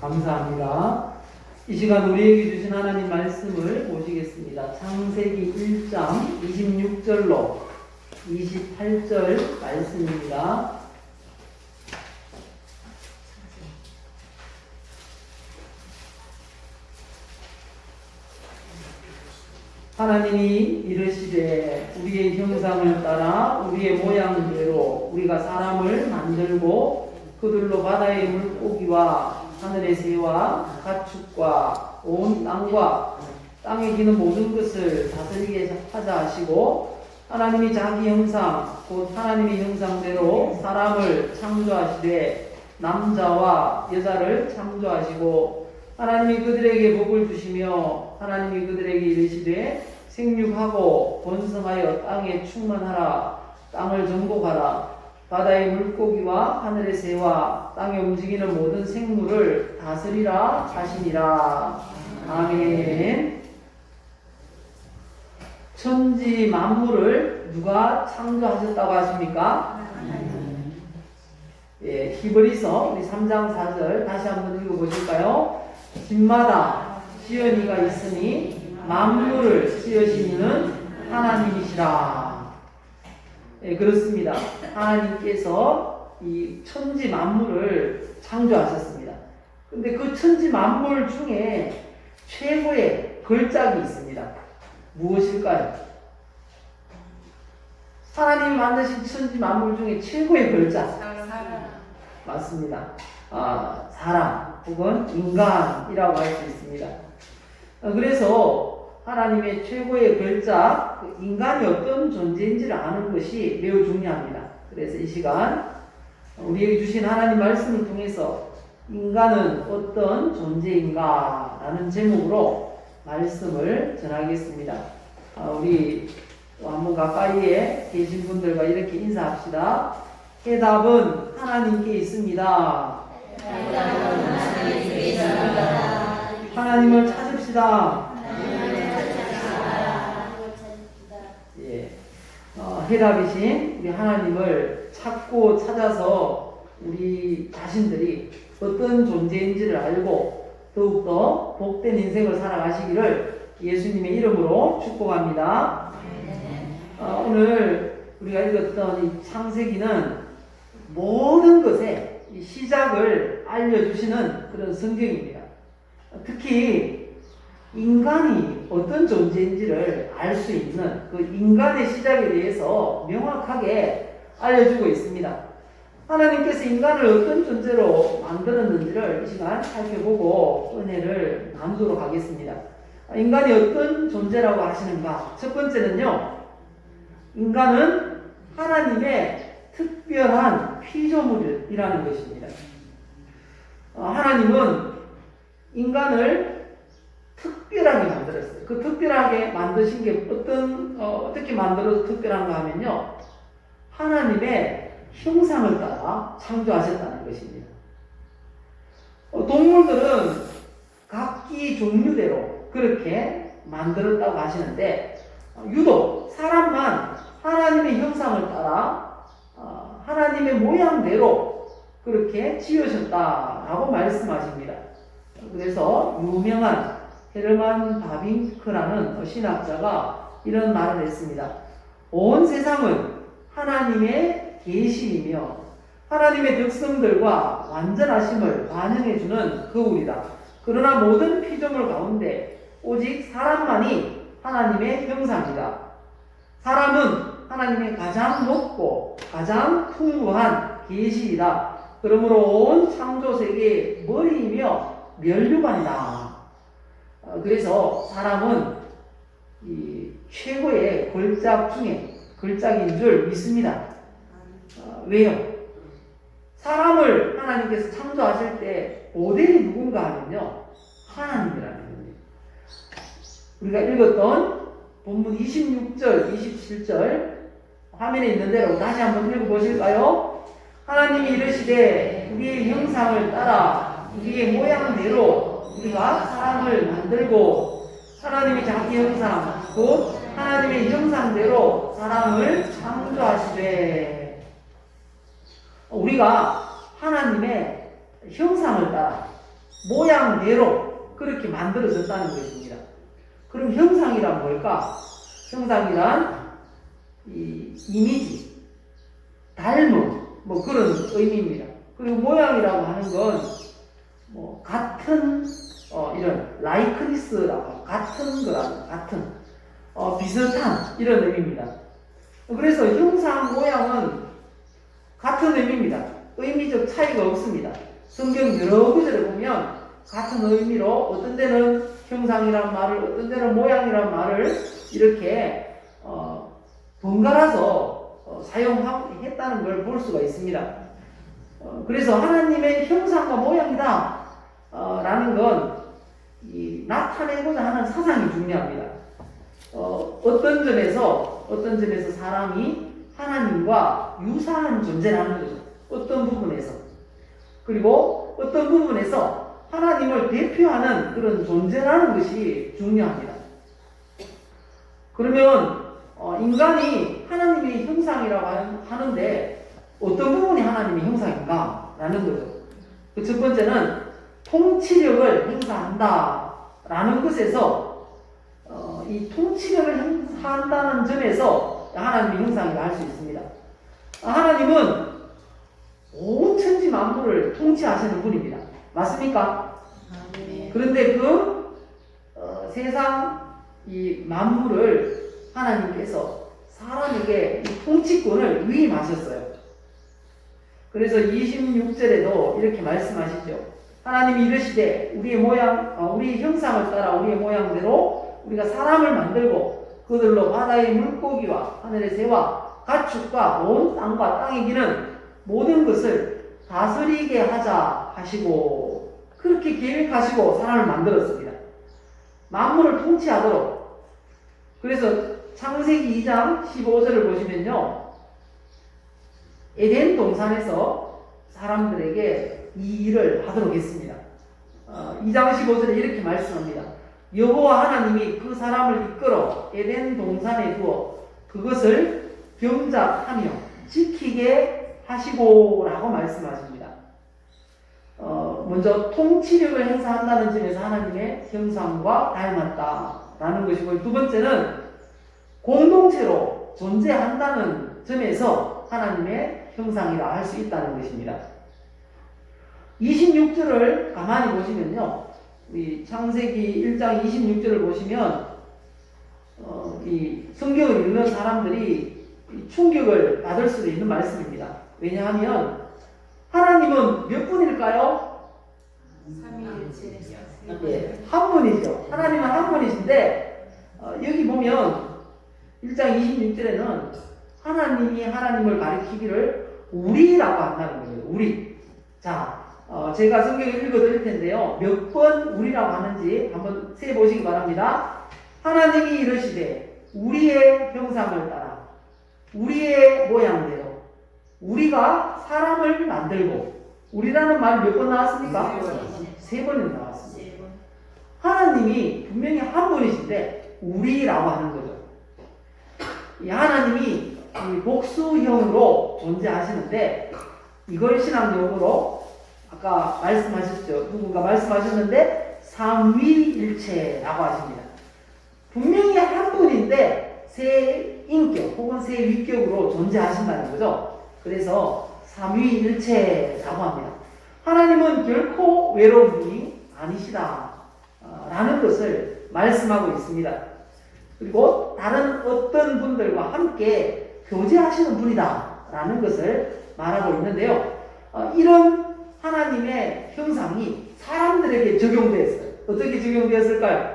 감사합니다. 이 시간 우리에게 주신 하나님 말씀을 보시겠습니다. 창세기 1장 26절로 28절 말씀입니다. 하나님이 이르시되 우리의 형상을 따라 우리의 모양대로 우리가 사람을 만들고 그들로 바다의 물고기와 하늘의 새와 가축과 온 땅과 땅에 기는 모든 것을 다스리게 하자 하시고, 하나님이 자기 형상 곧 하나님의 형상대로 사람을 창조하시되 남자와 여자를 창조하시고, 하나님이 그들에게 복을 주시며 하나님이 그들에게 이르시되 생육하고 번성하여 땅에 충만하라. 땅을 정복하라. 바다의 물고기와 하늘의 새와 땅에 움직이는 모든 생물을 다스리라 하시니라. 아멘. 천지 만물을 누가 창조하셨다고 하십니까? 예, 히브리서 우리 3장 4절 다시 한번 읽어보실까요? 집마다 지연이가 있으니 만물을 지으신 이는 하나님이시라. 예, 그렇습니다. 하나님께서 이 천지 만물을 창조하셨습니다. 근데 그 천지 만물 중에 최고의 걸작이 있습니다. 무엇일까요? 하나님이 만드신 천지 만물 중에 최고의 걸작. 맞습니다. 사람 혹은 인간이라고 할 수 있습니다. 그래서 하나님의 최고의 걸작, 인간이 어떤 존재인지를 아는 것이 매우 중요합니다. 그래서 이 시간 우리에게 주신 하나님 말씀을 통해서 인간은 어떤 존재인가 라는 제목으로 말씀을 전하겠습니다. 우리 또 한번 가까이에 계신 분들과 이렇게 인사합시다. 해답은 하나님께 있습니다. 하나님을 찾읍시다. 예, 해답이신 우리 하나님을 찾고 찾아서 우리 자신들이 어떤 존재인지를 알고 더욱더 복된 인생을 살아가시기를 예수님의 이름으로 축복합니다. 오늘 우리가 읽었던 이 창세기는 모든 것의 시작을 알려주시는 그런 성경입니다. 특히 인간이 어떤 존재인지를 알 수 있는 그 인간의 시작에 대해서 명확하게 알려주고 있습니다. 하나님께서 인간을 어떤 존재로 만들었는지를 이 시간 살펴보고 은혜를 나누도록 하겠습니다. 인간이 어떤 존재라고 하시는가? 첫 번째는요, 인간은 하나님의 특별한 피조물이라는 것입니다. 하나님은 인간을 특별하게 만들었어요. 그 특별하게 만드신 게 어떻게 만들어서 특별한가 하면요, 하나님의 형상을 따라 창조하셨다는 것입니다. 동물들은 각기 종류대로 그렇게 만들었다고 하시는데, 유독 사람만 하나님의 형상을 따라 하나님의 모양대로 그렇게 지으셨다라고 말씀하십니다. 그래서 유명한 헤르만 바빙크라는 신학자가 이런 말을 했습니다. 온 세상은 하나님의 계시이며 하나님의 백성들과 완전하심을 반영해주는 거울이다. 그러나 모든 피조물 가운데 오직 사람만이 하나님의 형상이다. 사람은 하나님의 가장 높고 가장 풍부한 계시이다. 그러므로 온 창조세계의 머리이며 면류관이다. 그래서 사람은 이 최고의 걸작 중에 걸작인 줄 믿습니다. 왜요? 사람을 하나님께서 창조하실 때 모델이 누군가 하면요, 하나님이라는 겁니다. 우리가 읽었던 본문 26절, 27절 화면에 있는 대로 다시 한번 읽어보실까요? 하나님이 이르시되 우리의 형상을 따라 우리의 모양대로 우리가 사람을 만들고, 하나님이 자기 형상 곧 하나님의 형상대로 사람을 창조하시되, 우리가 하나님의 형상을 따라 모양대로 그렇게 만들어졌다는 것입니다. 그럼 형상이란 뭘까? 형상이란 이 이미지, 닮음, 뭐 그런 의미입니다. 그리고 모양이라고 하는 건 뭐 같은 이런 라이크니스라고 같은 거라고 같은 비슷한 이런 의미입니다. 그래서 형상 모양은 같은 의미입니다. 의미적 차이가 없습니다. 성경 여러 구절을 보면 같은 의미로 어떤 데는 형상이란 말을 어떤 데는 모양이란 말을 이렇게 번갈아서 사용했다는 걸 볼 수가 있습니다. 그래서 하나님의 형상과 모양이다 라는 건 나타내고자 하는 사상이 중요합니다. 어떤 점에서 사람이 하나님과 유사한 존재라는 거죠. 어떤 부분에서. 그리고 어떤 부분에서 하나님을 대표하는 그런 존재라는 것이 중요합니다. 그러면 인간이 하나님의 형상이라고 하는데 어떤 부분이 하나님의 형상인가? 라는 거죠. 그 첫 번째는 통치력을 행사한다 라는 것에서 이 통치력을 행사한다는 점에서 하나님의 형상이라 할 수 있습니다. 하나님은 온 천지 만물을 통치하시는 분입니다. 맞습니까? 네. 그런데 그 세상 이 만물을 하나님께서 사람에게 이 통치권을 위임하셨어요. 그래서 26절에도 이렇게 말씀하시죠. 하나님이 이르시되 우리의 형상을 따라 우리의 모양대로 우리가 사람을 만들고 그들로 바다의 물고기와 하늘의 새와 가축과 온 땅과 땅에 기는 모든 것을 다스리게 하자 하시고 그렇게 계획하시고 사람을 만들었습니다. 만물을 통치하도록. 그래서 창세기 2장 15절을 보시면요. 에덴 동산에서 사람들에게 이 일을 하도록 했습니다. 2장 15절에 이렇게 말씀합니다. 여호와 하나님이 그 사람을 이끌어 에덴 동산에 두어 그것을 경작하며 지키게 하시고 라고 말씀하십니다. 먼저 통치력을 행사한다는 점에서 하나님의 형상과 닮았다라는 것이고, 두 번째는 공동체로 존재한다는 점에서 하나님의 형상이라 할 수 있다는 것입니다. 26절을 가만히 보시면요, 이 창세기 1장 26절을 보시면 이 성경을 읽는 사람들이 충격을 받을 수도 있는 말씀입니다. 왜냐하면 하나님은 몇 분일까요? 네, 한 분이죠. 하나님은 한 분이신데 여기 보면 1장 26절에는 하나님이 하나님을 가리키기를 우리라고 한다는 거예요. 우리. 자, 제가 성경을 읽어드릴 텐데요. 몇 번 우리라고 하는지 한번 세보시기 바랍니다. 하나님이 이르시되 우리의 형상을 따라 우리의 모양대로 우리가 사람을 만들고, 우리라는 말이 몇 번 나왔습니까? 세 번이 나왔습니다. 하나님이 분명히 한 분이신데 우리라고 하는 거죠. 이 하나님이 이 복수형으로 존재하시는데 이걸 신학용어로 아까 말씀하셨죠. 누군가 말씀하셨는데 삼위일체라고 하십니다. 분명히 한 분인데 세 인격 혹은 세 위격으로 존재하신다는 거죠. 그래서 삼위일체라고 합니다. 하나님은 결코 외로운 분이 아니시다 라는 것을 말씀하고 있습니다. 그리고 다른 어떤 분들과 함께 교제하시는 분이다 라는 것을 말하고 있는데요. 이런 하나님의 형상이 사람들에게 적용되었어요. 어떻게 적용되었을까요?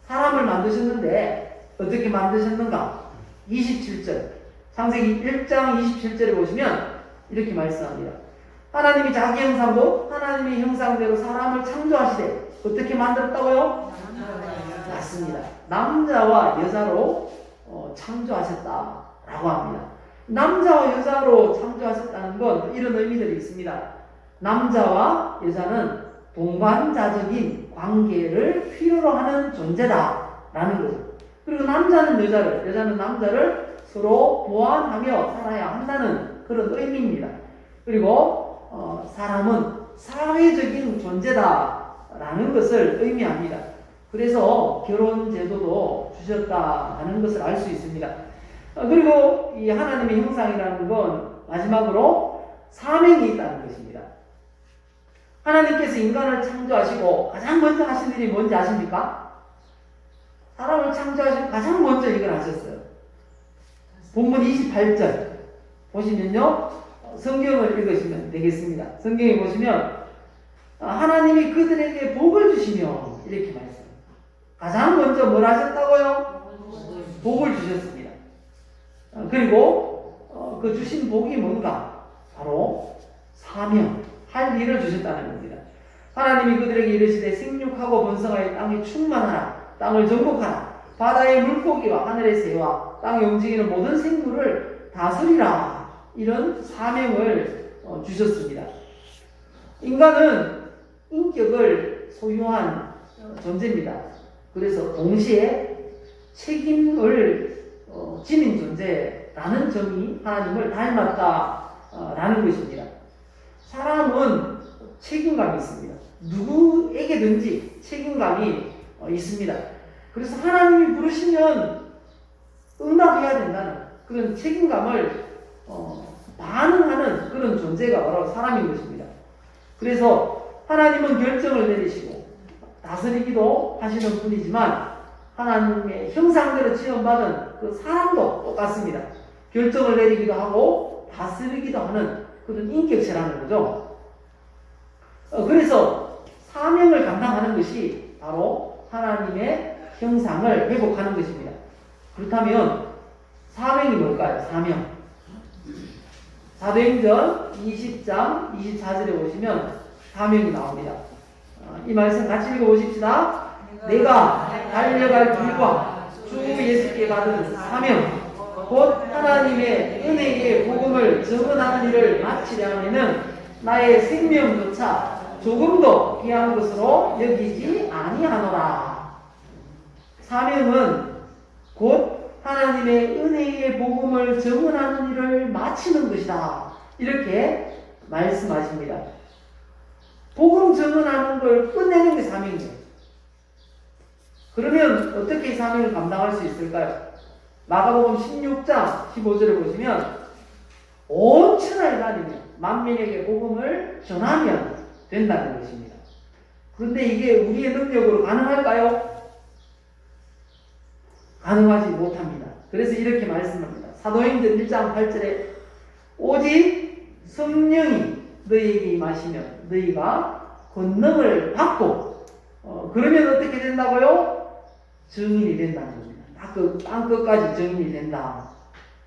사람을 만드셨는데 어떻게 만드셨는가? 27절, 창세기 1장 27절에 보시면 이렇게 말씀합니다. 하나님이 자기 형상도 하나님의 형상대로 사람을 창조하시되 어떻게 만들었다고요? 맞습니다. 남자와 여자로 창조하셨다라고 합니다. 남자와 여자로 창조하셨다는 건 이런 의미들이 있습니다. 남자와 여자는 동반자적인 관계를 필요로 하는 존재다라는 거죠. 그리고 남자는 여자를, 여자는 남자를 서로 보완하며 살아야 한다는 그런 의미입니다. 그리고 사람은 사회적인 존재다 주셨다라는 것을 의미합니다. 그래서 결혼 제도도 주셨다라는 것을 알 수 있습니다. 그리고 이 하나님의 형상이라는 건 마지막으로 사명이 있다는 것입니다. 하나님께서 인간을 창조하시고 가장 먼저 하신 일이 뭔지 아십니까? 사람을 창조하시고 가장 먼저 이걸 하셨어요. 본문 28절 보시면요, 성경을 읽으시면 되겠습니다. 성경에 보시면 하나님이 그들에게 복을 주시며 이렇게 말씀합니다. 가장 먼저 뭘 하셨다고요? 복을 주셨습니다. 그리고 그 주신 복이 뭔가? 바로 사명, 할 일을 주셨다는 겁니다. 하나님이 그들에게 이르시되 생육하고 번성하여 땅에 충만하라, 땅을 정복하라, 바다의 물고기와 하늘의 새와 땅에 움직이는 모든 생물을 다스리라, 이런 사명을 주셨습니다. 인간은 인격을 소유한 존재입니다. 그래서 동시에 책임을 지닌 존재라는 점이 하나님을 닮았다라는 것입니다. 사람은 책임감이 있습니다. 누구에게든지 책임감이 있습니다. 그래서 하나님이 부르시면 응답해야 된다는 그런 책임감을 반응하는 그런 존재가 바로 사람인 것입니다. 그래서 하나님은 결정을 내리시고 다스리기도 하시는 분이지만 하나님의 형상대로 지원받은 그 사람도 똑같습니다. 결정을 내리기도 하고 다스리기도 하는 그런 인격체라는 거죠. 그래서 사명을 감당하는 것이 바로 하나님의 형상을 회복하는 것입니다. 그렇다면 사명이 뭘까요? 사명. 사도행전 20장 24절에 보시면 사명이 나옵니다. 이 말씀 같이 읽어보십시다. 내가 달려갈 길과 주 예수께 받은 사명 곧 하나님의 은혜의 복음을 증언하는 일을 마치려면은 나의 생명조차 조금도 귀한 것으로 여기지 아니하노라. 사명은 곧 하나님의 은혜의 복음을 증언하는 일을 마치는 것이다, 이렇게 말씀하십니다. 복음 증언하는 걸 끝내는 게 사명이에요. 그러면 어떻게 사명을 감당할 수 있을까요? 마가복음 16장 15절을 보시면 온 천하에 다니며 만민에게 복음을 전하면 된다는 것입니다. 그런데 이게 우리의 능력으로 가능할까요? 가능하지 못합니다. 그래서 이렇게 말씀합니다. 사도행전 1장 8절에 오직 성령이 너희에게 임하시면 너희가 권능을 받고 그러면 어떻게 된다고요? 증인이 된다는 겁니다. 땅 끝까지 증인이 된다.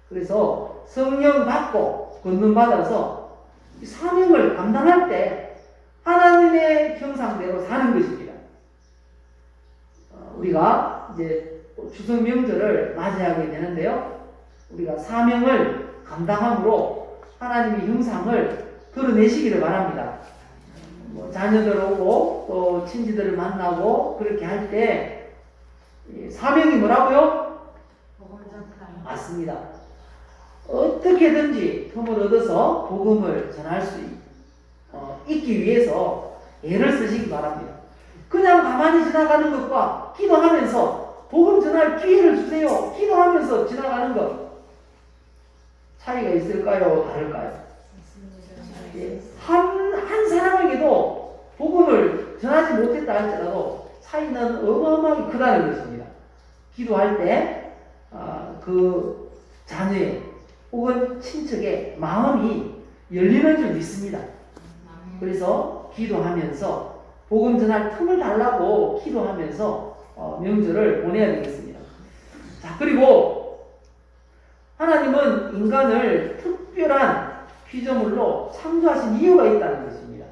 그래서 성령 받고 권능 받아서 사명을 감당할 때 하나님의 형상대로 사는 것입니다. 우리가 이제 추석 명절을 맞이하게 되는데요. 우리가 사명을 감당함으로 하나님의 형상을 드러내시기를 바랍니다. 자녀들 오고 또 친지들을 만나고 그렇게 할 때 사명이 뭐라고요? 맞습니다. 어떻게든지 틈을 얻어서 복음을 전할 수 있기 위해서 애를 쓰시기 바랍니다. 그냥 가만히 지나가는 것과 기도하면서 복음 전할 기회를 주세요, 기도하면서 지나가는 것 차이가 있을까요? 다를까요? 한 사람에게도 복음을 전하지 못했다 할지라도 차이는 어마어마하게 크다는 것입니다. 기도할 때 그 자녀의 혹은 친척의 마음이 열리는 줄 믿습니다. 그래서 기도하면서 복음 전할 틈을 달라고 기도하면서 명절을 보내야 되겠습니다. 자, 그리고 하나님은 인간을 특별한 피조물로 창조하신 이유가 있다는 것입니다.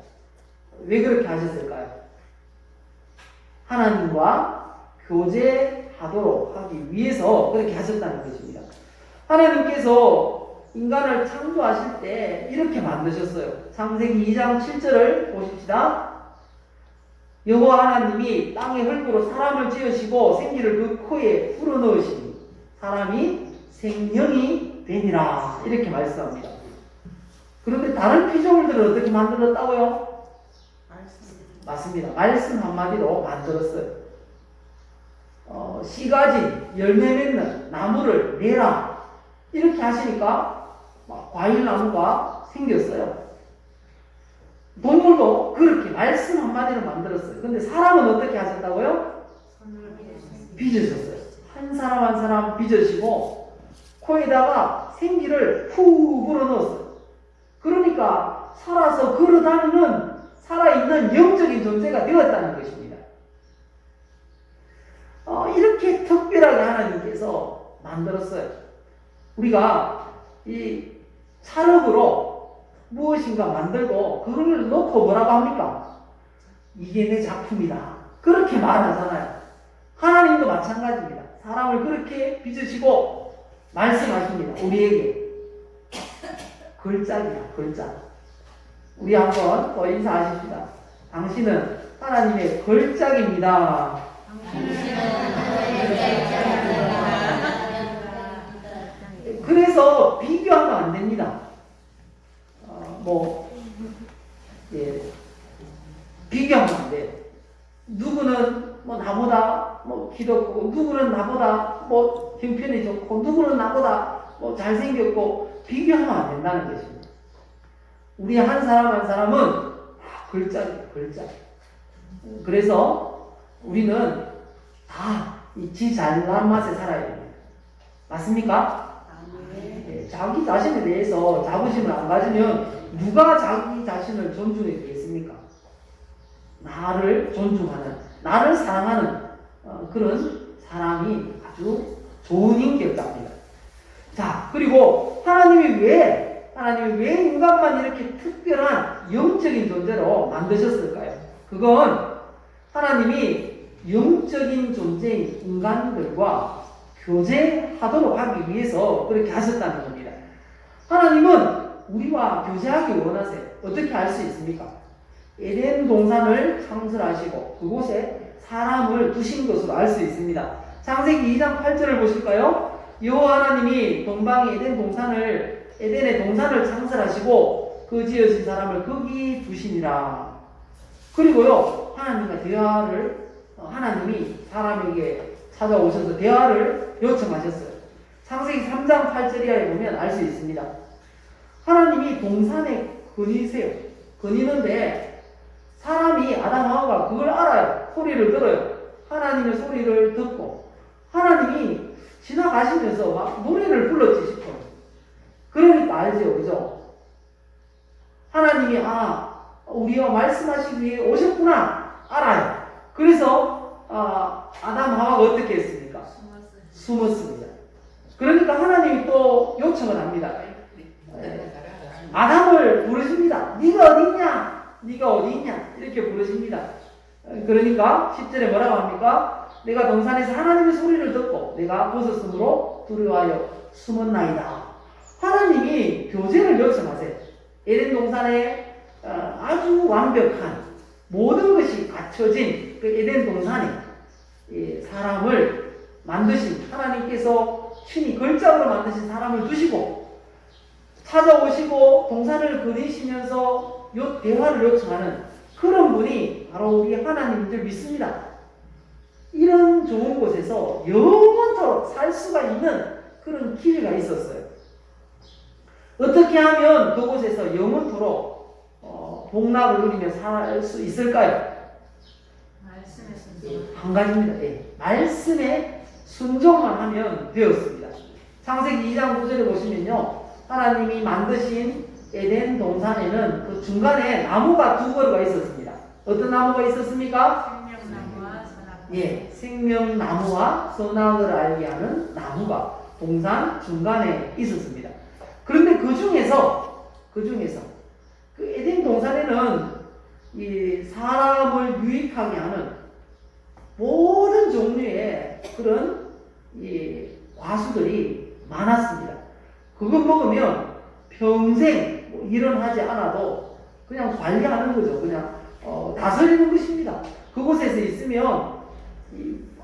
왜 그렇게 하셨을까요? 하나님과 교제하도록 하기 위해서 그렇게 하셨다는 것입니다. 하나님께서 인간을 창조하실 때 이렇게 만드셨어요. 창세기 2장 7절을 보십시다. 여호와 하나님이 땅의 흙으로 사람을 지으시고 생기를 그 코에 불어넣으시니 사람이 생명이 되니라, 이렇게 말씀합니다. 그런데 다른 피조물들은 어떻게 만들었다고요? 맞습니다. 말씀 한마디로 만들었어요. 씨 가진 열매 맺는 나무를 내라. 이렇게 하시니까 과일나무가 생겼어요. 동물도 그렇게 말씀 한마디로 만들었어요. 근데 사람은 어떻게 하셨다고요? 빚으셨어요. 한 사람 한 사람 빚으시고 코에다가 생기를 푹 불어넣었어요. 그러니까 살아서 걸어다니는 살아있는 영적인 존재가 되었다는 것입니다. 이렇게 특별하게 하나님께서 만들었어요. 우리가 이 찰흙으로 무엇인가 만들고 그걸 놓고 뭐라고 합니까? 이게 내 작품이다. 그렇게 말하잖아요. 하나님도 마찬가지입니다. 사람을 그렇게 빚으시고 말씀하십니다. 우리에게. 걸작이야, 걸작. 우리 한번 더 인사하십시다. 당신은 하나님의 걸작입니다. 그래서 비교하면 안 됩니다. 비교하면 안 돼요. 누구는 나보다 기덥고, 누구는 나보다 형편이 좋고, 누구는 나보다 잘생겼고, 비교하면 안 된다는 것입니다. 우리 한 사람 한 사람은 걸작이에요, 걸작. 그래서 우리는 다 지 잘난 맛에 살아야 됩니다. 맞습니까? 네, 자기 자신에 대해서 자부심을 안 가지면 누가 자기 자신을 존중해 주겠습니까? 나를 존중하는, 나를 사랑하는 그런 사람이 아주 좋은 인격자입니다. 자, 그리고 하나님이 왜 인간만 이렇게 특별한 영적인 존재로 만드셨을까요? 그건 하나님이 영적인 존재인 인간들과 교제하도록 하기 위해서 그렇게 하셨다는 겁니다. 하나님은 우리와 교제하기 원하세요. 어떻게 할 수 있습니까? 에덴 동산을 창설하시고 그곳에 사람을 두신 것으로 알 수 있습니다. 창세기 2장 8절을 보실까요? 여호와 하나님이 동방의 에덴의 동산을 창설하시고 그 지으신 사람을 거기 두시니라. 그리고요, 하나님이 사람에게 찾아오셔서 대화를 요청하셨어요. 창세기 3장 8절이하에 보면 알 수 있습니다. 하나님이 동산에 거니세요. 거니는데 사람이 아담 하와가 그걸 알아요. 소리를 들어요. 하나님의 소리를 듣고 하나님이 지나가시면서 막 노래를 불렀지 싶어요. 그러니까 알죠, 그죠? 하나님이 우리와 말씀하시기 위해 오셨구나 알아요. 그래서 아담 하와가 어떻게 했습니까? 숨었습니다. 그러니까 하나님이 또 요청을 합니다. 아담을 부르십니다. 네가 어디 있냐? 네가 어디 있냐? 이렇게 부르십니다. 그러니까 10절에 뭐라고 합니까? 내가 동산에서 하나님의 소리를 듣고 내가 벗었으므로 두려워하여 숨었나이다. 하나님이 교제를 요청하세요. 에덴 동산에 아주 완벽한 모든 것이 갖춰진 그 에덴 동산에 사람을 만드신 하나님께서 친히 걸작으로 만드신 사람을 두시고 찾아오시고 동산을 그리시면서 대화를 요청하는 그런 분이 바로 우리 하나님인 줄 믿습니다. 이런 좋은 곳에서 영원토록 살 수가 있는 그런 기회가 있었어요. 어떻게 하면 그곳에서 영원토록 복락을 누리며 살 수 있을까요? 한 가지입니다. 말씀에 순종만 하면 되었습니다. 창세기 2장 9절에 보시면요, 하나님이 만드신 에덴 동산에는 그 중간에 나무가 두 그루가 있었습니다. 어떤 나무가 있었습니까? 생명나무와 선악을 알게 하는 나무가 동산 중간에 있었습니다. 그런데 그 중에서 그 에덴 동산에는 이 사람을 유익하게 하는 모든 종류의 그런 이 과수들이 많았습니다. 그거 먹으면 평생 일은 하지 않아도 그냥 관리하는 거죠. 그냥 다스리는 것입니다. 그곳에서 있으면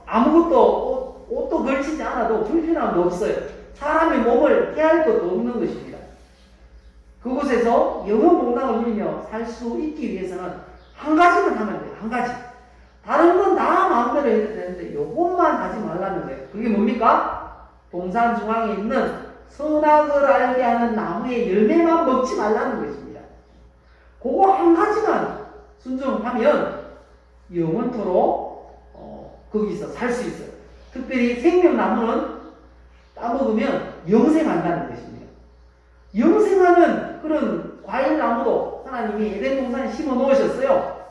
아무것도 옷도 걸치지 않아도 불편함도 없어요. 사람의 몸을 해할 것도 없는 것입니다. 그곳에서 영원 복락을 누리며 살 수 있기 위해서는 한 가지만 하면 돼요. 한 가지. 다른 건 다 마음대로 해도 되는데 요것만 하지 말라는 거예요. 그게 뭡니까? 동산 중앙에 있는 선악을 알게 하는 나무의 열매만 먹지 말라는 것입니다. 그거 한 가지만 순종하면 영원토록 거기서 살 수 있어요. 특별히 생명나무는 따먹으면 영생한다는 것입니다. 영생하는 그런 과일나무도 하나님이 에덴 동산에 심어 놓으셨어요.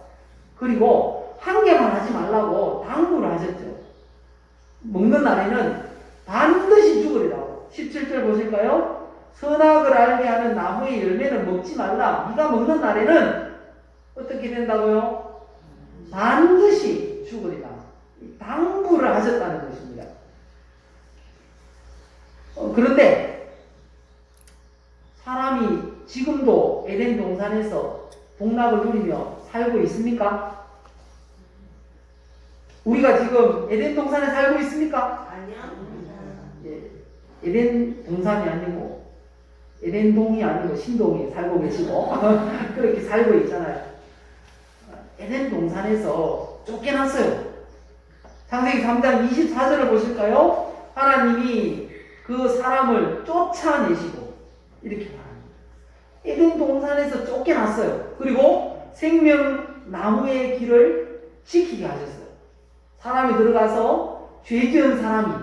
그리고 한 개만 하지 말라고 당부를 하셨죠. 먹는 날에는 반드시 죽으리라고. 17절 보실까요? 선악을 알게 하는 나무의 열매는 먹지 말라. 네가 먹는 날에는 어떻게 된다고요? 반드시 죽으리라. 당부를 하셨다는 것입니다. 그런데 사람이 지금도 에덴 동산에서 복락을 누리며 살고 있습니까? 우리가 지금 에덴 동산에 살고 있습니까? 아니요. 예, 에덴 동산이 아니고 에덴동이 아니고 신동에 살고 계시고 그렇게 살고 있잖아요. 에덴 동산에서 쫓겨났어요. 창세기 3장 24절을 보실까요? 하나님이 그 사람을 쫓아내시고 이렇게 말합니다. 에덴 동산에서 쫓겨났어요. 그리고 생명나무의 길을 지키게 하셨어요. 사람이 들어가서 죄 지은 사람이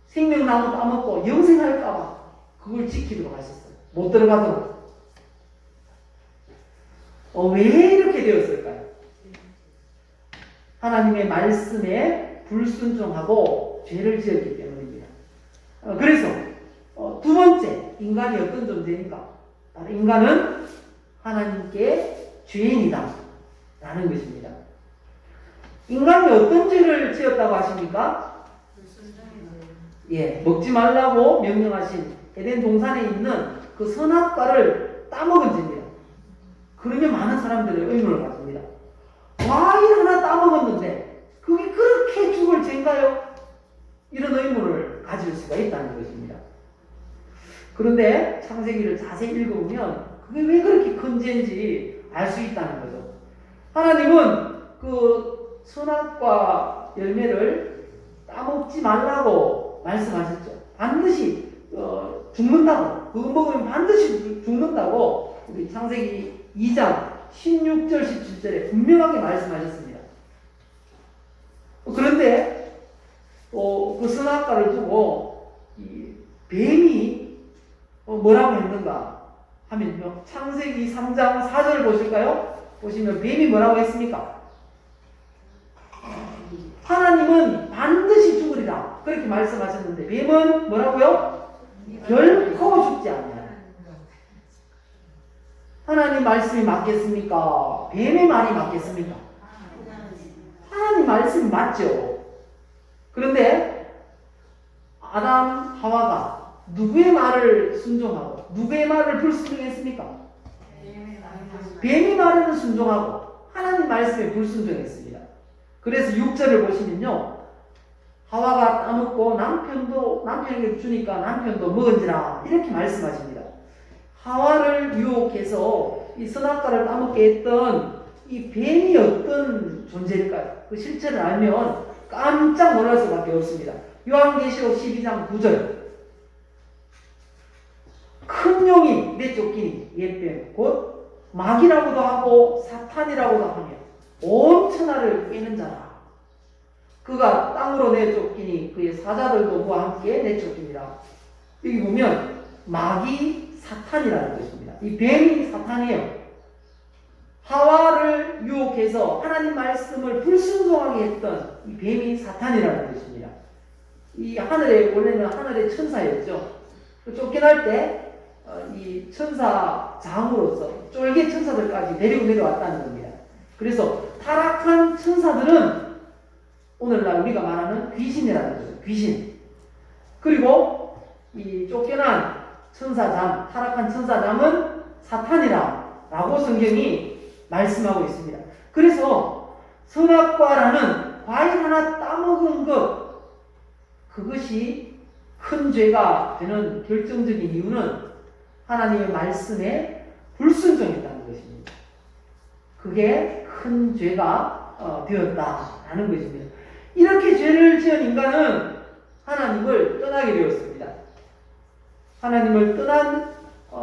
생명나무 따먹고 영생할까봐 그걸 지키도록 하셨어요. 못 들어가도록. 왜 이렇게 되었을까요? 하나님의 말씀에 불순종하고 죄를 지었기 때문입니다. 그래서 두 번째, 인간이 어떤 존재인가? 인간은 하나님께 죄인이다 라는 것입니다. 인간이 어떤 죄를 지었다고 하십니까? 예, 먹지 말라고 명령하신 에덴 동산에 있는 그 선악과를 따먹은 죄입니다. 그러면 많은 사람들의 의문을 가집니다. 과일 하나 따먹었는데 그게 그렇게 죽을 죄인가요? 이런 의문을 가질 수가 있다는 것입니다. 그런데 창세기를 자세히 읽어보면 그게 왜 그렇게 큰 죄인지 알 수 있다는 거죠. 하나님은 그 선악과 열매를 따먹지 말라고 말씀하셨죠. 반드시 죽는다고, 그거 먹으면 반드시 죽는다고 우리 창세기 2장 16절 17절에 분명하게 말씀하셨습니다. 그런데 그 선악과를 두고 이 뱀이 뭐라고 했는가 하면요, 창세기 3장 4절을 보실까요? 보시면 뱀이 뭐라고 했습니까? 하나님은 반드시 죽으리라 그렇게 말씀하셨는데 뱀은 뭐라고요? 결코 죽지 않냐. 하나님 말씀이 맞겠습니까? 뱀의 말이 맞겠습니까? 하나님 말씀이 맞죠. 그런데 아담 하와가 누구의 말을 순종하고 누구의 말을 불순종했습니까? 뱀의 말에는 순종하고 하나님 말씀에 불순종했습니다. 그래서 6절을 보시면요, 하와가 따먹고 남편에게 주니까 남편도 먹은지라 이렇게 말씀하십니다. 하와를 유혹해서 이 선악과를 따먹게 했던 이 뱀이 어떤 존재일까요? 그 실체를 알면 깜짝 놀랄 수밖에 없습니다. 요한계시록 12장 9절, 큰 용이 내쫓기니 옛뱀 곧 마귀라고도 하고 사탄이라고도 하며 온 천하를 깨는 자라. 그가 땅으로 내쫓기니 그의 사자들도 그와 함께 내쫓깁니다. 여기 보면 마귀, 사탄이라는 것입니다. 이 뱀이 사탄이에요. 하와를 유혹해서 하나님 말씀을 불순종하게 했던 이 뱀이 사탄이라는 것입니다. 이 하늘에, 원래는 하늘의 천사였죠. 쫓겨날 때 이 천사장으로서 쫄개 천사들까지 데리고 내려왔다는 겁니다. 그래서 타락한 천사들은 오늘날 우리가 말하는 귀신이라는 거죠. 귀신. 그리고 이 쫓겨난 천사장, 타락한 천사장은 사탄이라고 성경이 말씀하고 있습니다. 그래서 선악과라는 과일 하나 따먹은 것, 그것이 큰 죄가 되는 결정적인 이유는 하나님의 말씀에 불순종했다는 것입니다. 그게 큰 죄가 되었다라는 것입니다. 이렇게 죄를 지은 인간은 하나님을 떠나게 되었습니다. 하나님을 떠난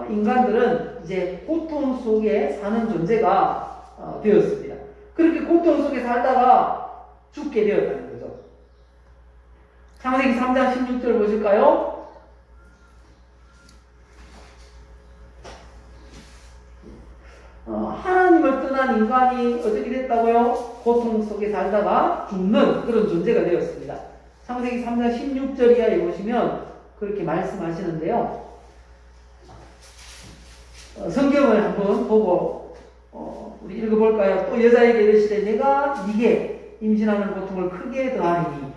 인간들은 이제 고통 속에 사는 존재가 되었습니다. 그렇게 고통 속에 살다가 죽게 되었다는 거죠. 창세기 3장 16절 보실까요? 하나님을 떠난 인간이 어떻게 됐다고요? 고통 속에 살다가 죽는 그런 존재가 되었습니다. 창세기 3장 16절 이하에 보시면 그렇게 말씀하시는데요. 성경을 한번 보고 우리 읽어볼까요? 또 여자에게 이르시되 내가 네게 임신하는 고통을 크게 더하리니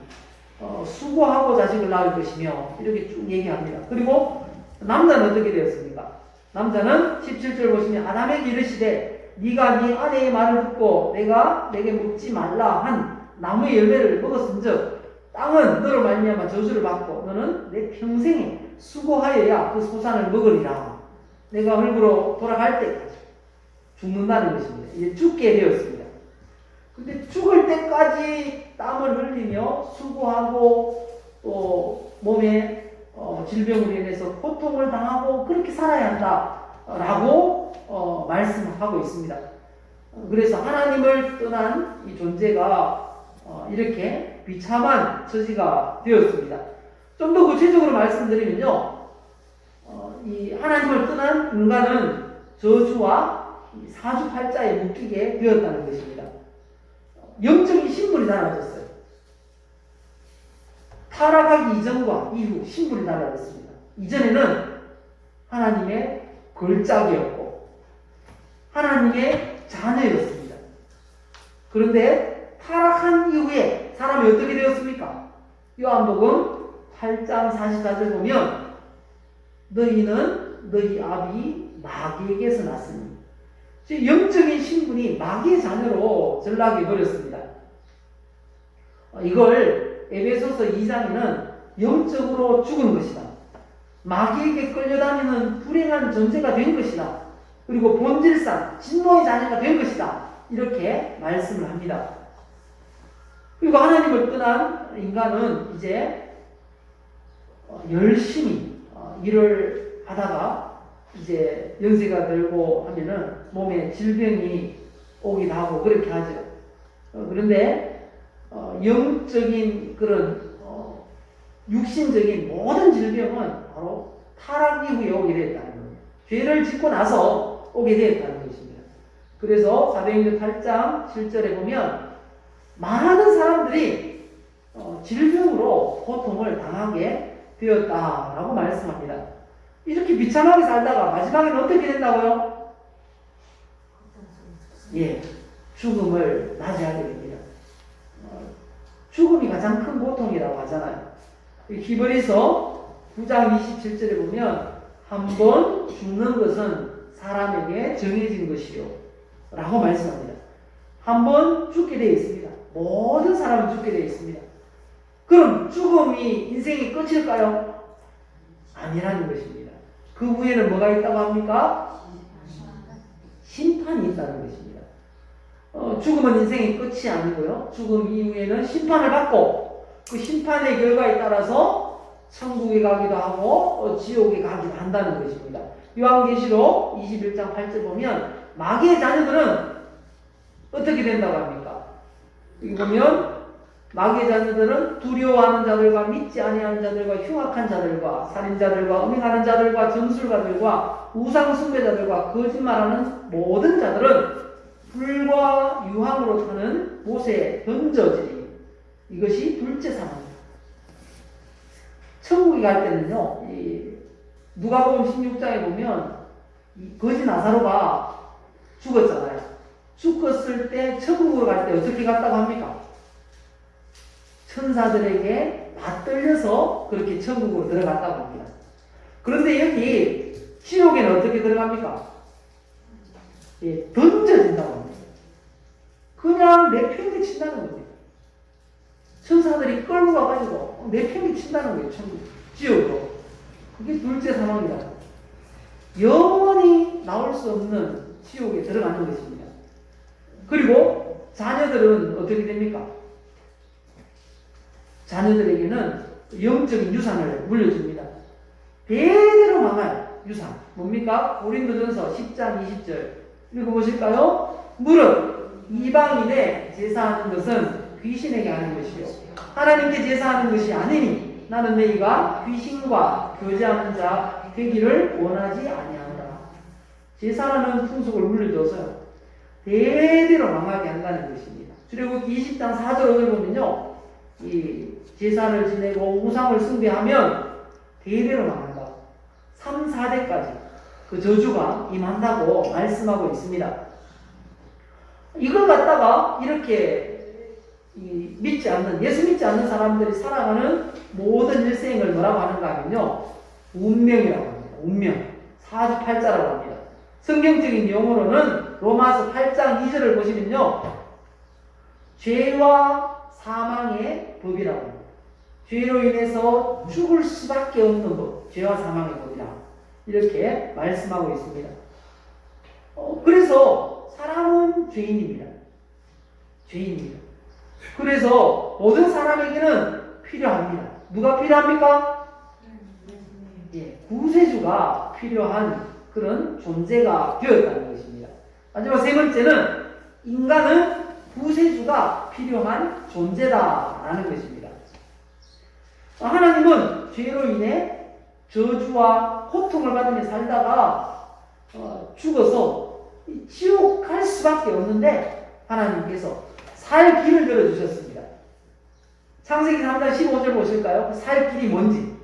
수고하고 자식을 낳을 것이며 이렇게 쭉 얘기합니다. 그리고 남자는 어떻게 되었습니까? 남자는 17절 보시면 아담에게 이르시되 네가 네 아내의 말을 듣고 내가 내게 먹지 말라 한 나무의 열매를 먹었은즉 땅은 너로 말미암아 저주를 받고 너는 내 평생에 수고하여야 그 소산을 먹으리라. 내가 흙으로 돌아갈 때까지 죽는다는 것입니다. 이제 죽게 되었습니다. 근데 죽을 때까지 땀을 흘리며 수고하고 또 몸에 질병으로 인해서 고통을 당하고 그렇게 살아야 한다라고 말씀하고 있습니다. 그래서 하나님을 떠난 이 존재가 이렇게 비참한 처지가 되었습니다. 좀 더 구체적으로 말씀드리면요, 이 하나님을 떠난 인간은 저주와 사주팔자에 묶이게 되었다는 것입니다. 영적인 신분이 달라졌어요. 타락하기 이전과 이후 신분이 달라졌습니다. 이전에는 하나님의 걸작이었고 하나님의 자녀였습니다. 그런데 타락한 이후에 사람이 어떻게 되었습니까? 요한복음 8장 44절 보면 너희는 너희 아비 마귀에게서 났으니 영적인 신분이 마귀의 자녀로 전락해 버렸습니다. 이걸 에베소서 2장에는 영적으로 죽은 것이다. 마귀에게 끌려다니는 불행한 존재가 된 것이다. 그리고 본질상 진노의 자녀가 된 것이다. 이렇게 말씀을 합니다. 그리고 하나님을 떠난 인간은 이제 열심히 일을 하다가 이제 연세가 들고 하면은 몸에 질병이 오기도 하고 그렇게 하죠. 그런데 영적인 그런 육신적인 모든 질병은 바로 타락 이후에 오게 됐다는 겁니다. 죄를 짓고 나서 오게 됐다는 것입니다. 그래서 사도행전 8장 7절에 보면 많은 사람들이 질병으로 고통을 당하게 되었다라고 말씀합니다. 이렇게 비참하게 살다가 마지막에는 어떻게 된다고요? 예, 죽음을 맞이하게 됩니다. 죽음이 가장 큰 고통이라고 하잖아요. 히브리서 9장 27절에 보면 한 번 죽는 것은 사람에게 정해진 것이요 라고 말씀합니다. 한 번 죽게 되어 있습니다. 모든 사람은 죽게 되어 있습니다. 그럼 죽음이 인생의 끝일까요? 아니라는 것입니다. 그 후에는 뭐가 있다고 합니까? 심판이 있다는 것입니다. 죽음은 인생의 끝이 아니고요. 죽음 이후에는 심판을 받고 그 심판의 결과에 따라서 천국에 가기도 하고 지옥에 가기도 한다는 것입니다. 요한계시록 21장 8절 보면 마귀의 자녀들은 어떻게 된다고 합니까? 여기 보면 마귀의 자녀들은 두려워하는 자들과 믿지 아니하는 자들과 흉악한 자들과 살인자들과 음행하는 자들과 점술가들과 우상 숭배자들과 거짓말하는 모든 자들은 불과 유황으로 타는 못에 던져지리. 이것이 둘째 사망입니다. 천국에 갈 때는요, 누가복음 16장에 보면 이 거지 나사로가 죽었잖아요. 죽었을 때 천국으로 갈 때 어떻게 갔다고 합니까? 천사들에게 받들려서 그렇게 천국으로 들어갔다고 합니다. 그런데 여기 지옥에는 어떻게 들어갑니까? 예, 던져진다고 합니다. 그냥 내팽개친다는 겁니다. 천사들이 끌고 가가지고 내팽개친다는 거예요. 천국, 지옥으로. 그게 둘째 사망이다. 영원히 나올 수 없는 지옥에 들어가는 것입니다. 그리고 자녀들은 어떻게 됩니까? 자녀들에게는 영적인 유산을 물려줍니다. 대대로 망할 유산. 뭡니까? 고린도전서 10장 20절. 읽어보실까요? 무릇 이방인의 제사하는 것은 귀신에게 하는 것이요 하나님께 제사하는 것이 아니니 나는 너희가 귀신과 교제하는 자 되기를 원하지 아니하노라. 제사라는 풍속을 물려줘서요 대대로 망하게 한다는 것입니다. 출애굽기 20장 4절을 보면요, 이 제사를 지내고 우상을 숭배하면 대대로 망한다. 3, 4대까지 그 저주가 임한다고 말씀하고 있습니다. 이걸 갖다가 이렇게 믿지 않는, 예수 믿지 않는 사람들이 살아가는 모든 일생을 뭐라고 하는가 하면요, 운명이라고 합니다. 운명. 사주팔자라고 합니다. 성경적인 용어로는 로마서 8장 2절을 보시면요, 죄와 사망의 법이라고 합니다. 죄로 인해서 죽을 수밖에 없는 법, 죄와 사망의 법이라 이렇게 말씀하고 있습니다. 그래서 사람은 죄인입니다. 죄인입니다. 그래서 모든 사람에게는 필요합니다. 누가 필요합니까? 예, 구세주가 필요한 그런 존재가 되었다는 것입니다. 마지막 세 번째는 인간은 구세주가 필요한 존재다라는 것입니다. 하나님은 죄로 인해 저주와 고통을 받으며 살다가 죽어서 지옥 갈 수밖에 없는데 하나님께서 살 길을 열어주셨습니다. 창세기 3장 15절 보실까요? 살 길이 뭔지.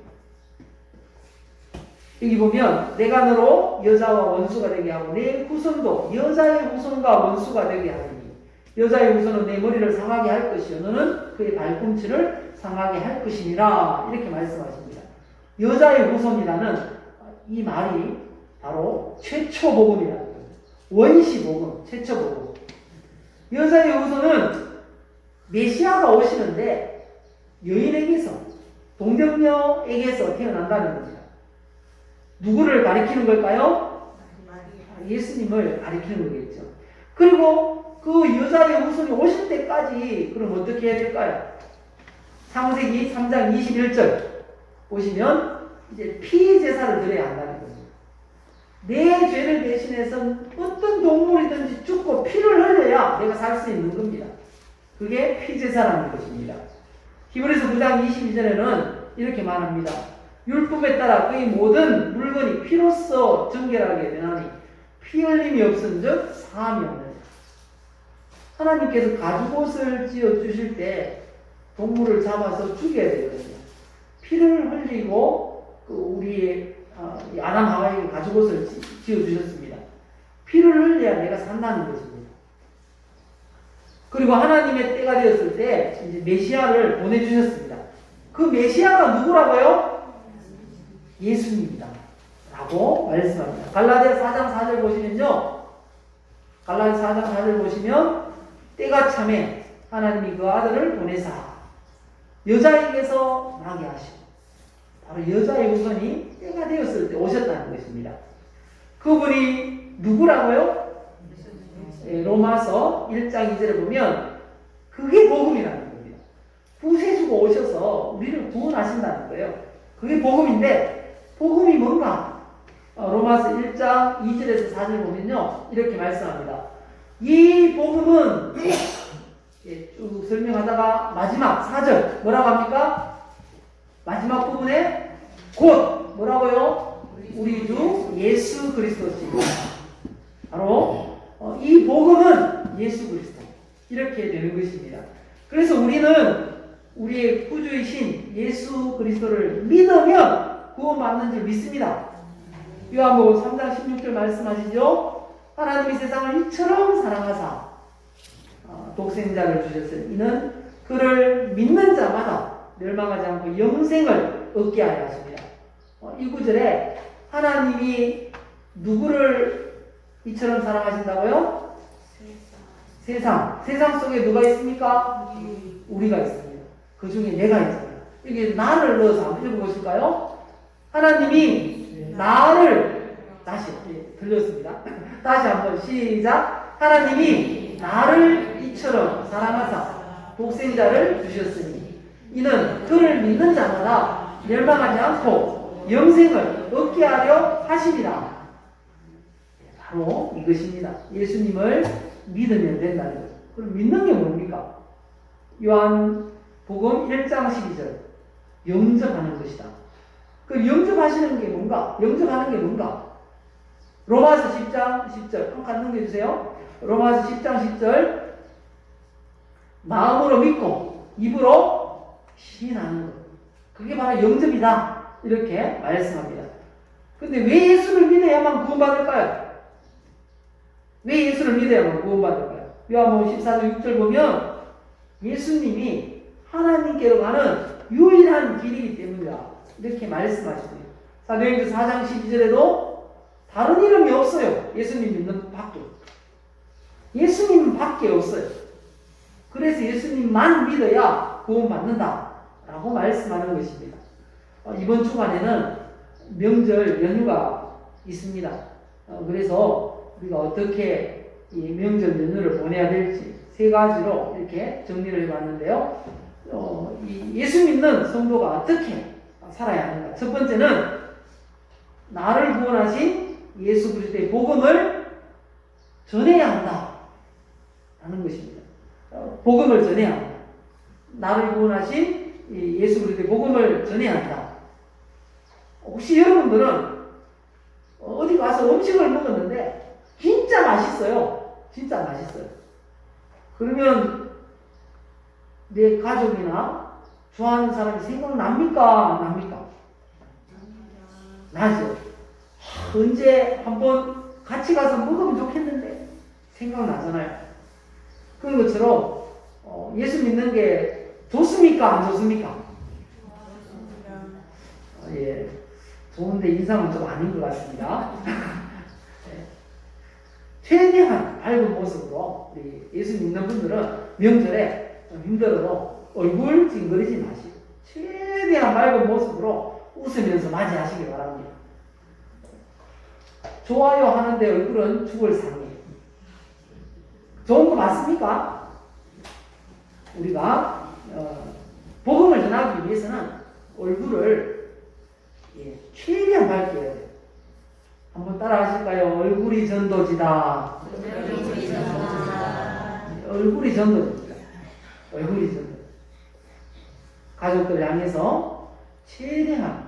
여기 보면 내가 너로 여자와 원수가 되게 하고 내 후손도 여자의 후손과 원수가 되게 하니 여자의 후손은 내 머리를 상하게 할 것이요 너는 그의 발꿈치를 상하게 할 것이니라 이렇게 말씀하십니다. 여자의 후손이라는 이 말이 바로 최초복음이라는 거예요. 원시복음, 최초복음. 여자의 후손은 메시아가 오시는데 여인에게서, 동정녀에게서 태어난다는 겁니다. 누구를 가리키는 걸까요? 예수님을 가리키는 거겠죠. 그리고 그 여자의 후손이 오실 때까지 그럼 어떻게 해야 될까요? 창세기 3장 21절 보시면 이제 피제사를 드려야 한다는 거죠. 내 죄를 대신해서 어떤 동물이든지 죽고 피를 흘려야 내가 살 수 있는 겁니다. 그게 피제사라는 것입니다. 히브리서 9장 22절에는 이렇게 말합니다. 율법에 따라 그의 모든 물건이 피로써 정결하게 되나니 피 흘림이 없은즉 사함이 없느니라. 하나님께서 가죽옷을 지어주실 때 동물을 잡아서 죽여야 되거든요. 피를 흘리고 우리의 아담 하와에게 가죽옷을 지어주셨습니다. 피를 흘려야 내가 산다는 것입니다. 그리고 하나님의 때가 되었을 때 이제 메시아를 보내주셨습니다. 그 메시아가 누구라고요? 예수님이다 라고 말씀합니다. 갈라디아 4장 4절 보시면요, 갈라디아 4장 4절 보시면 때가 참에 하나님이 그 아들을 보내사 여자에게서 나게 하시고 바로 여자의 후손이 때가 되었을 때 오셨다는 것입니다. 그분이 누구라고요? 로마서 1장 2절에 보면 그게 복음이라는 겁니다. 구세주가 오셔서 우리를 구원하신다는 거예요. 그게 복음인데 복음이 뭔가? 로마서 1장 2절에서 4절 보면요 이렇게 말씀합니다. 이 복음은 쭉 설명하다가 마지막 4절 뭐라고 합니까? 마지막 부분에 곧 뭐라고요? 우리 주 예수 그리스도시입니다. 바로 이 복음은 예수 그리스도 이렇게 되는 것입니다. 그래서 우리는 우리의 구주이신 예수 그리스도를 믿으면 구원받는 줄 믿습니다. 요한복음 3장 16절 말씀하시죠. 하나님이 세상을 이처럼 사랑하사 독생자를 주셨으니 이는 그를 믿는 자마다 멸망하지 않고 영생을 얻게 하려 하십니다. 이 구절에 하나님이 누구를 이처럼 사랑하신다고요? 세상 속에 누가 있습니까? 우리가 있습니다. 그 중에 내가 있잖아요. 여기 나를 넣어서 한번 읽어보실까요? 하나님이 나를 다시 들렸습니다. 다시 한번 시작. 하나님이 나를 이처럼 사랑하사 독생자를 주셨으니 이는 그를 믿는 자마다 멸망하지 않고 영생을 얻게 하려 하심이라. 바로 이것입니다. 예수님을 믿으면 된다는 것. 그럼 믿는 게 뭡니까? 요한복음 1장 12절 영접하는 것이다. 그 영접하시는 게 뭔가? 영접하는 게 뭔가? 로마서 10장 10절 한 칸 넘겨주세요. 로마서 10장 10절 마음으로 믿고 입으로 시인하는 것. 그게 바로 영접이다. 이렇게 말씀합니다. 근데 왜 예수를 믿어야만 구원받을까요? 왜 예수를 믿어야만 구원받을까요? 요한복음 14장 6절 보면 예수님이 하나님께로 가는 유일한 길이기 때문이다. 이렇게 말씀하십니다. 사도행전 4장 12절에도 다른 이름이 없어요. 예수님 믿는 밖에. 예수님 밖에 없어요. 그래서 예수님만 믿어야 구원받는다. 라고 말씀하는 것입니다. 이번 주간에는 명절 연휴가 있습니다. 그래서 우리가 어떻게 이 명절 연휴를 보내야 될지 세 가지로 이렇게 정리를 해봤는데요. 이 예수 믿는 성도가 어떻게 살아야 하는가? 첫 번째는 나를 구원하신 예수 그리스도의 복음을 전해야 한다 라는 것입니다. 복음을 전해야 한다. 나를 구원하신 예수 그리스도의 복음을 전해야 한다. 혹시 여러분들은 어디 가서 음식을 먹었는데 진짜 맛있어요. 진짜 맛있어요. 그러면 내 가족이나 좋아하는 사람이 생각납니까? 안 납니까? 나죠. 언제 한번 같이 가서 먹으면 좋겠는데 생각나잖아요. 그런 것처럼 예수 믿는 게 좋습니까? 안 좋습니까? 예, 좋은데 인상은 좀 아닌 것 같습니다. 네. 최대한 밝은 모습으로 우리 예수 믿는 분들은 명절에 좀 힘들어도 얼굴 찡그리지 마시고 최대한 밝은 모습으로 웃으면서 맞이하시기 바랍니다. 좋아요 하는데 얼굴은 죽을 상이에요. 좋은 거 맞습니까? 우리가 복음을 전하기 위해서는 얼굴을 최대한 밝게 해야 돼요. 한번 따라 하실까요? 얼굴이 전도지다. 얼굴이 전도지다. 얼굴이 전도. 가족들 향해서 최대한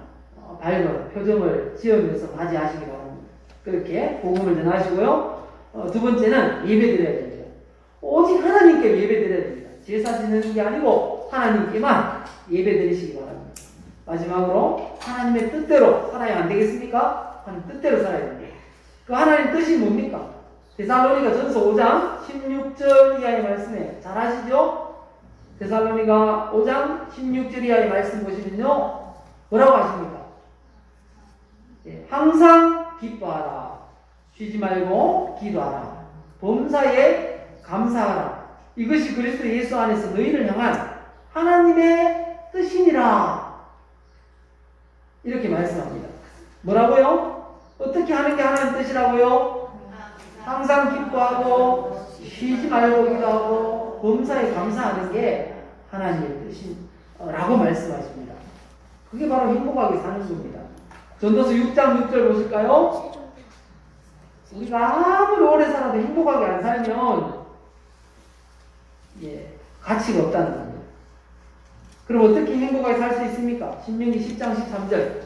밝은 표정을 지으면서 맞이하시기 바랍니다. 그렇게 복음을 전하시고요. 두 번째는 예배드려야 됩니다. 오직 하나님께 예배드려야 됩니다. 제사 지내는 게 아니고 하나님께만 예배드리시기 바랍니다. 마지막으로 하나님의 뜻대로 살아야 안 되겠습니까? 하나님 뜻대로 살아야 됩니다. 그 하나님 뜻이 뭡니까? 데살로니가 전서 5장 16절 이하의 말씀에 잘 아시죠? 데살로니가 5장 16절 이하의 말씀 보시면요. 뭐라고 하십니까? 항상 기뻐하라. 쉬지 말고 기도하라. 범사에 감사하라. 이것이 그리스도 예수 안에서 너희를 향한 하나님의 뜻이니라. 이렇게 말씀합니다. 뭐라고요? 어떻게 하는 게 하나님의 뜻이라고요? 항상 기뻐하고 쉬지 말고 기도하고 범사에 감사하는 게 하나님의 뜻이라고 말씀하십니다. 그게 바로 행복하게 사는 겁니다. 전도서 6장 6절 보실까요? 우리가 아무리 오래 살아도 행복하게 안 살면 가치가 없다는 겁니다. 그럼 어떻게 행복하게 살 수 있습니까? 신명기 10장 13절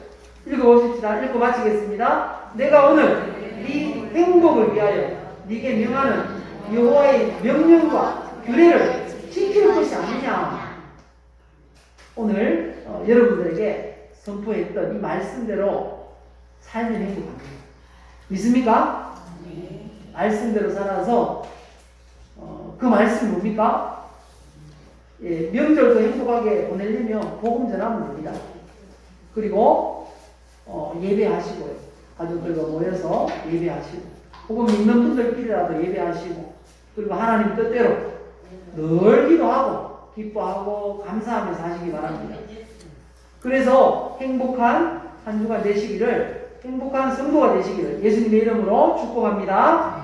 읽어보십시다. 읽고 마치겠습니다. 내가 오늘 네 행복을 위하여 네게 명하는 여호와의 명령과 규례를 지킬 것이 아니냐. 오늘 여러분들에게 선포했던 이 말씀대로 살면 행복합니다. 믿습니까? 네. 말씀대로 살아서 그 말씀이 뭡니까? 명절도 행복하게 보내려면 복음 전하면 됩니다. 그리고 예배하시고요. 가족들과 모여서 예배하시고 혹은 믿는 분들끼리라도 예배하시고 그리고 하나님 뜻대로 늘 기도하고 기뻐하고 감사하며 사시기 바랍니다. 그래서 행복한 한 주간 되시기를, 행복한 성도가 되시기를 예수님의 이름으로 축복합니다.